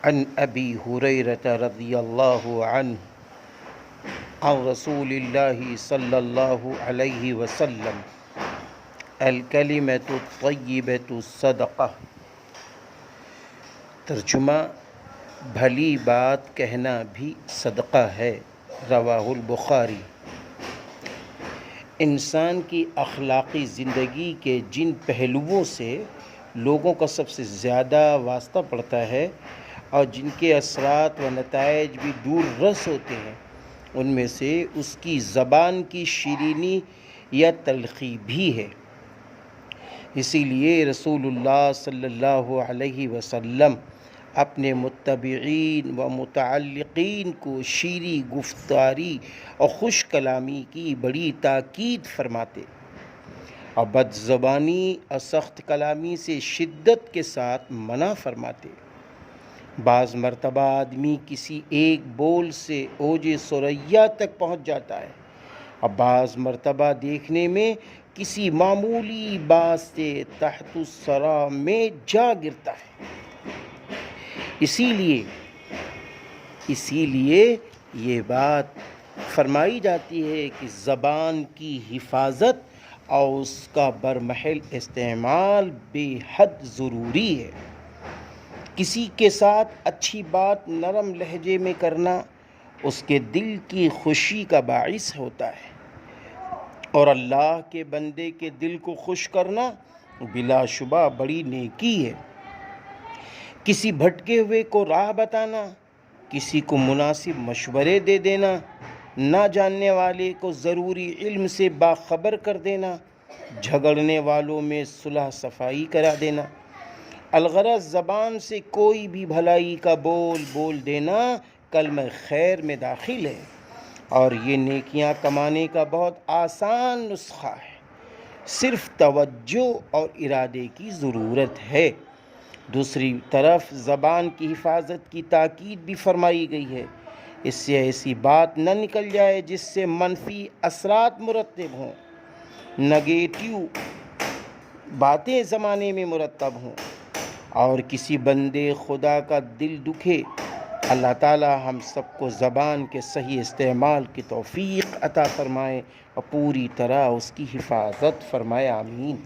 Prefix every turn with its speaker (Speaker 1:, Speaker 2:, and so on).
Speaker 1: عن ابی ہریرہ رضی اللہ عنہ عن رسول اللہ صلی اللہ علیہ وسلم الکلمۃ الطیبۃ صدقہ۔ ترجمہ: بھلی بات کہنا بھی صدقہ ہے۔ رواہ البخاری۔ انسان کی اخلاقی زندگی کے جن پہلوؤں سے لوگوں کا سب سے زیادہ واسطہ پڑتا ہے اور جن کے اثرات و نتائج بھی دور رس ہوتے ہیں، ان میں سے اس کی زبان کی شیرینی یا تلخی بھی ہے۔ اسی لیے رسول اللہ صلی اللہ علیہ وسلم اپنے متبعین و متعلقین کو شیریں گفتاری اور خوش کلامی کی بڑی تاکید فرماتے اور بد زبانی اور سخت کلامی سے شدت کے ساتھ منع فرماتے۔ بعض مرتبہ آدمی کسی ایک بول سے اوج ثریا تک پہنچ جاتا ہے اور بعض مرتبہ دیکھنے میں کسی معمولی بات سے تحت الثری میں جا گرتا ہے۔ اسی لیے یہ بات فرمائی جاتی ہے کہ زبان کی حفاظت اور اس کا برمحل استعمال بے حد ضروری ہے۔ کسی کے ساتھ اچھی بات نرم لہجے میں کرنا اس کے دل کی خوشی کا باعث ہوتا ہے، اور اللہ کے بندے کے دل کو خوش کرنا بلا شبہ بڑی نیکی ہے۔ کسی بھٹکے ہوئے کو راہ بتانا، کسی کو مناسب مشورے دے دینا، نہ جاننے والے کو ضروری علم سے باخبر کر دینا، جھگڑنے والوں میں صلح صفائی کرا دینا، الغرض زبان سے کوئی بھی بھلائی کا بول دینا کلمہ خیر میں داخل ہے، اور یہ نیکیاں کمانے کا بہت آسان نسخہ ہے۔ صرف توجہ اور ارادے کی ضرورت ہے۔ دوسری طرف زبان کی حفاظت کی تاکید بھی فرمائی گئی ہے۔ اس سے ایسی بات نہ نکل جائے جس سے منفی اثرات مرتب ہوں، نگیٹو باتیں زمانے میں مرتب ہوں اور کسی بندے خدا کا دل دکھے۔ اللہ تعالی ہم سب کو زبان کے صحیح استعمال کی توفیق عطا فرمائے اور پوری طرح اس کی حفاظت فرمائے۔ آمین۔